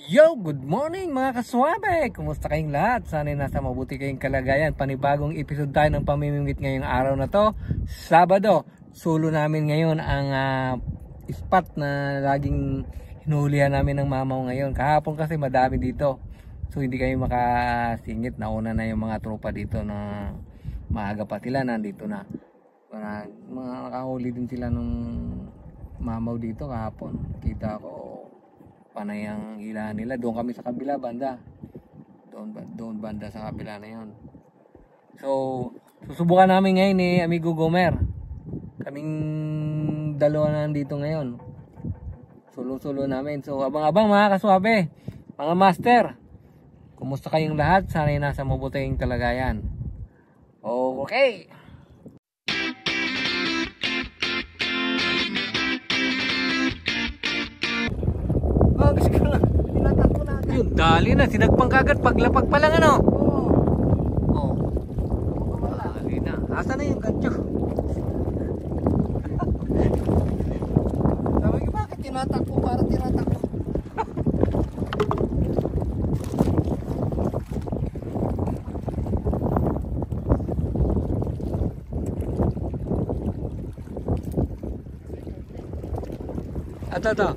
Yo, good morning mga kaswabe! Kumusta kayong lahat? Sana'y nasa mabuti kayong kalagayan. Panibagong episode tayo ng pamimingwit ngayong araw na to. Sabado, sulo namin ngayon ang spot na laging hinuhulihan namin ng mamaw ngayon. Kahapon kasi madami dito. So hindi kayo makasingit. Nauna na yung mga tropa dito na maaga pa sila. Nandito na. Mga nakahuli din sila nung mamaw dito kahapon. Kita ko panay ang hila nila. Doon kami sa kabila banda. Doon banda sa kabila na yon. So, susubukan namin ngayon ni Amigo Gomer. Kaming dalawa na nandito ngayon. Sulo-sulo namin. So, abang-abang mga kaswabe, mga master. Kumusta kayong lahat? Sana'y nasa mabuting kalagayan. Okay. Yun, dali na. Sinagpang kagad paglapag pa lang ano. Oo. Dali na. Asa na yung gancho? Sabi ko, bakit tinatakbo para tinatakbo? Ito.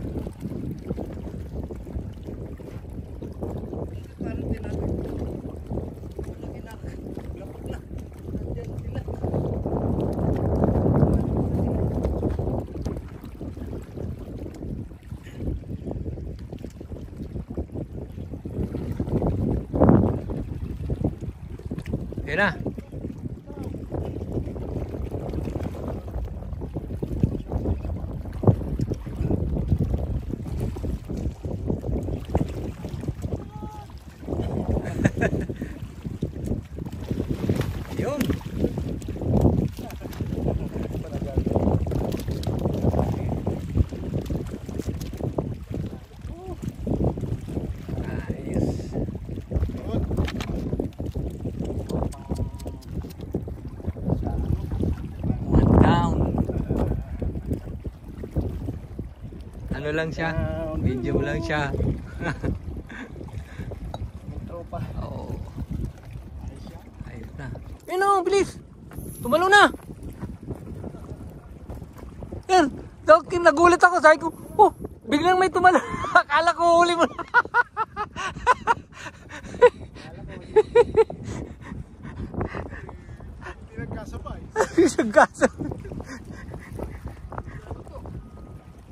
Yun na. Yun. Ano lang siya? Medium lang siya. Tropa. Oo. Ayos na. Ayun, bilis! Tumalo na! Yan! Nagulat ako. Sabi ko, oh! Biglang may tumalo. Akala ko huli mo na. Pinagkasabay. Pinagkasabay.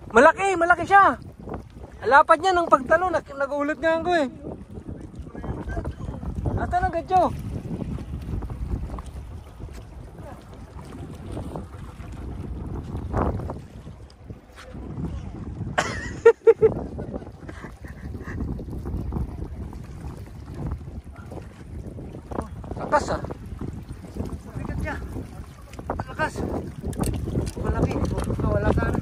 Malaki siya. Alapad niya ng pagtalo, nagulat nga ako eh. Ata na gadyo. Lakas ah. Bigat niya. Lakas. Malaki. Wala ka na.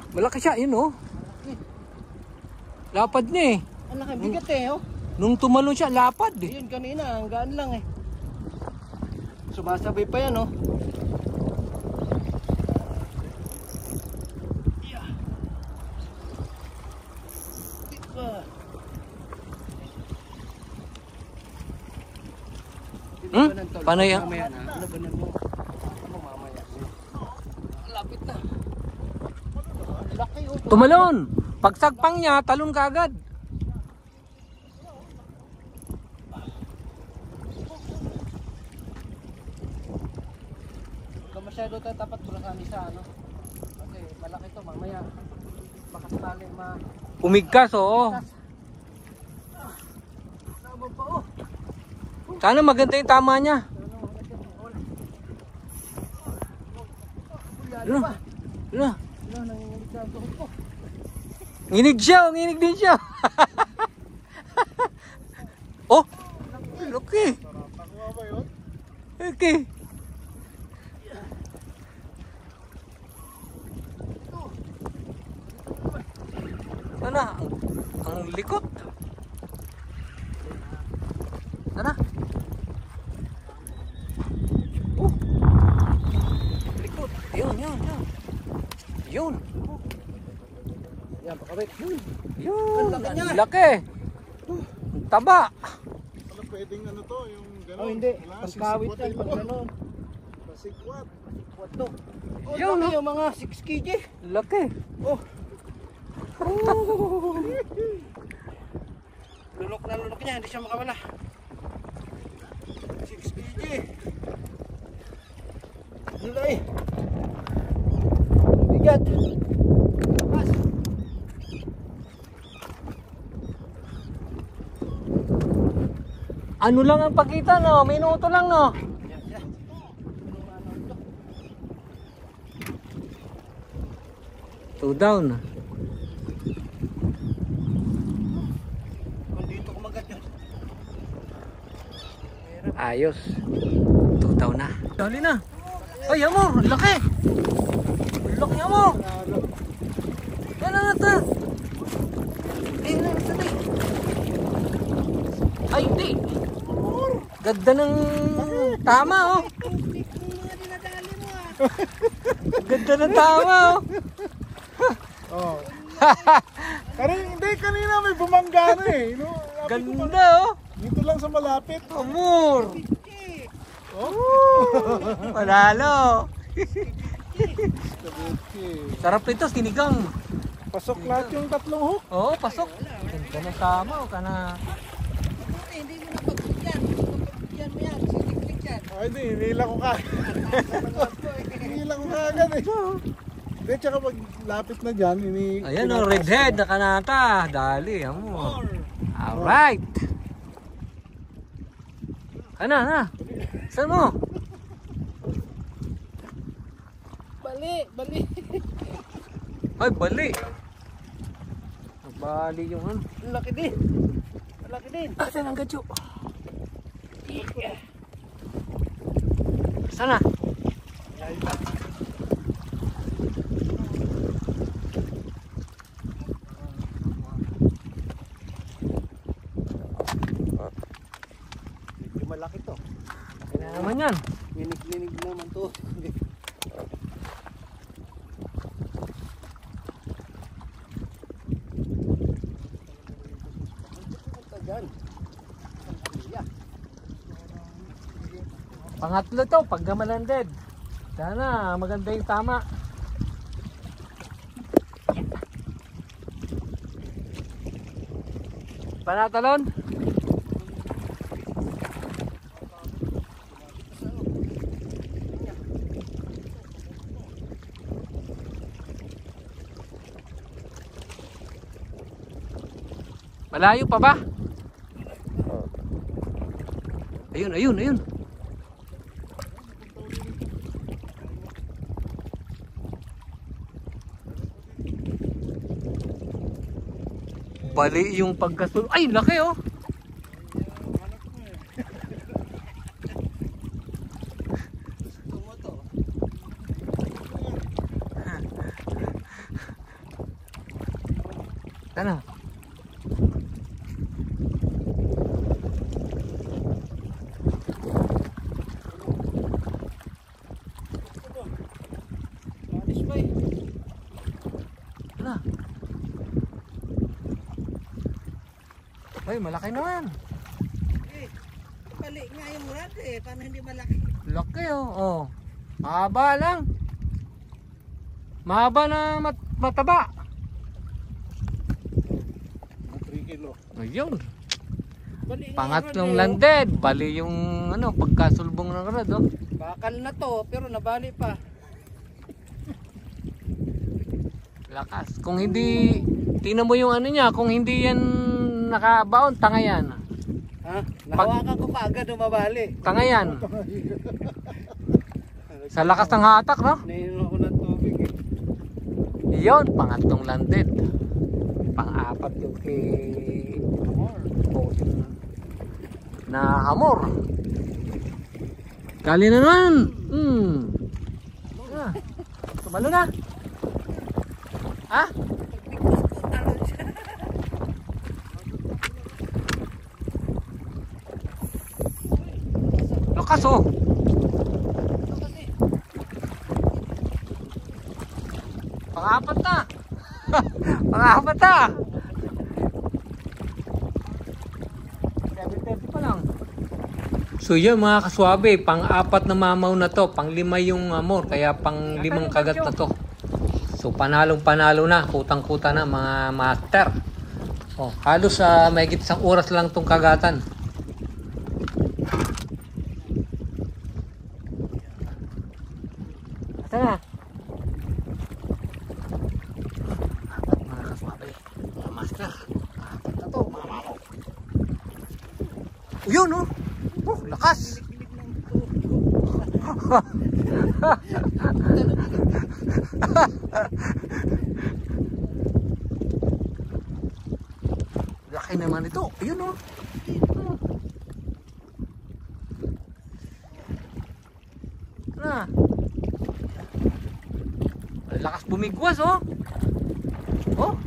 Malaki siya, yun oh. Lapad niya eh. Ang laki, bigat eh oh. Nung tumalon siya, lapad eh. Yun kanina, ang gaan lang eh. Sumasabay pa yan oh. Paano yan? Mamaya na, labanan mo. Ano mamaya? Lapit na. Laki oh. Tumalon! Pagsagpang niya, talon ka agad. Kung masyado tayo tapat pula kami sa ano. Kasi malaki to mamaya. Baka sakali Umigkas oo. Tama pa oh. Sana maganda yung tama niya. Ano? Ano? Nginig siya, nginig din siya. Oh, okay. Okay. Ano? Ang likot. Ano? Correct yun. Yun, Ang laki niya. ang laki. Ang taba. Ano pwedeng ano to, yung gano'n? Oh, hindi. Wala, Pagkawit sisikwat yan, eh. pag gano'n. Pasikwat. What to? Oh, Yun, laki no? yung mga 6 kg. Laki. Oh. Lunok na lunok niya, hindi siya makawala. 6 kg. Lulay. Bigat. Mas. Ano lang ang pakita, no? Minuto lang, no? Yan, yan. Two down. Kung dito kumagat yun. Ayos. Two down na. Dali na. Ay, Amor, laki. Laki, Amor. Yan na ata. Ay, na ata. Ay, hindi. Ganda ng tama, oh. Ganda ng tama, oh. Oh. Hindi, kanina may bumangga na eh. No? Ganda, oh. Dito lang sa malapit. Amor. Panalo. Sarap ito, sinigang. Pasok lahat yung tatlong hook. Oo, pasok. Ganda ng tama, oh. Kana... Hindi mo na pagbigyan. Pagbigyan mo yan. Siniklik yan. Ay, hindi, hinila ko ka. Hinila ko ka agad eh. Hindi, tsaka pag lapit na dyan, Ayan, oh, redhead na kanata. Dali, Amor. Alright. Kana, na. Saan mo? Bali, bali. Ay, bali. Bali yung ano. Laki din. Laki din. Asan ang gadyo? Sana? Medyo malaki to. Kaya naman yan. Linig-linig naman to. Pangatlo to, pag gamalanded. Sana maganda yung tama. Panatalon? Malayo pa ba? Ayun, ayun, ayun. Bali yung pagkasul... Ay, laki oh! Ano? Ano? Ay, malaki naman. Bali nga yung murad eh. Paano hindi malaki? Laki oh. Oh. Mahaba lang. Mahaba na mataba. 3 kilo. Ayun. Bali nga Pangatlong yung rod, landed. Bali yung ano, pagkasulbong ng rod oh. Bakal na to pero nabali pa. Lakas. Kung hindi, tingnan mo yung ano niya, kung hindi yan nakabaon, tanga yan. Ha? Nahawakan ko pa agad mabali. Tanga yan. Sa lakas ng hatak, no? Nainom ako ng tubig eh. Iyon, pangatlong landed. Pang-apat yung kay na hamor. Kali na naman. Tumalo na. Ha? Lakas oh. Pang-apat na. Pang-apat na. 7:30 pa lang. So yun mga kaswabe, pang-apat na mamaw na to, pang-lima yung amor, kaya pang-limang kagat na to. So panalong-panalo na, kutang-kuta na mga master. Oh, halos mahigit isang oras lang tong kagatan. Asa na? Apat mga kaswabe, mga master. Apat na to, mga mamaw. Yun oh! Oh, lakas! Laki naman ito. Ayun oh. Na. Lakas bumigwas oh. Oh.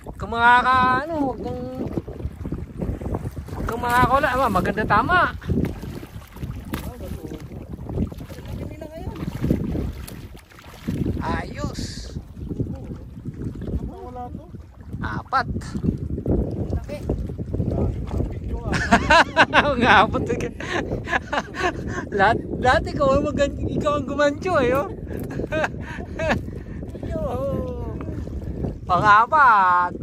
Huwag kang huwag kang makakawala. Maganda tama. Ayos. Wala to. Apat. Laki. Apat. lahat ikaw ang gumancho eh oh. Pang-apat.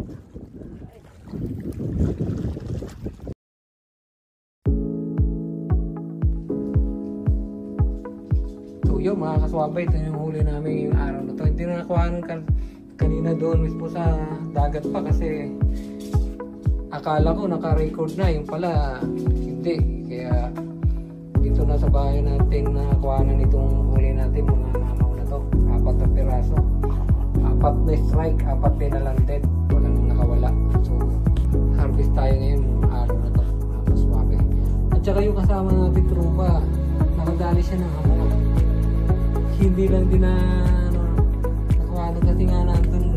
So yun mga kaswabay, ito yung huli namin yung araw na to. Hindi na nakuha kanina doon mismo sa dagat pa kasi akala ko naka-record na, yung pala hindi. Kaya dito na sa bahay natin nakuha na nitong huli natin mga mamaw na to. 4 na piraso. 4 na strike, 4 din na landed. Walang nakawala. So harvest tayo ngayon yung araw na to mga kaswabay. At saka yung kasama natin trupa, nakadali siya ng hamon. Hindi lang din na nakuha na kasi nga nandun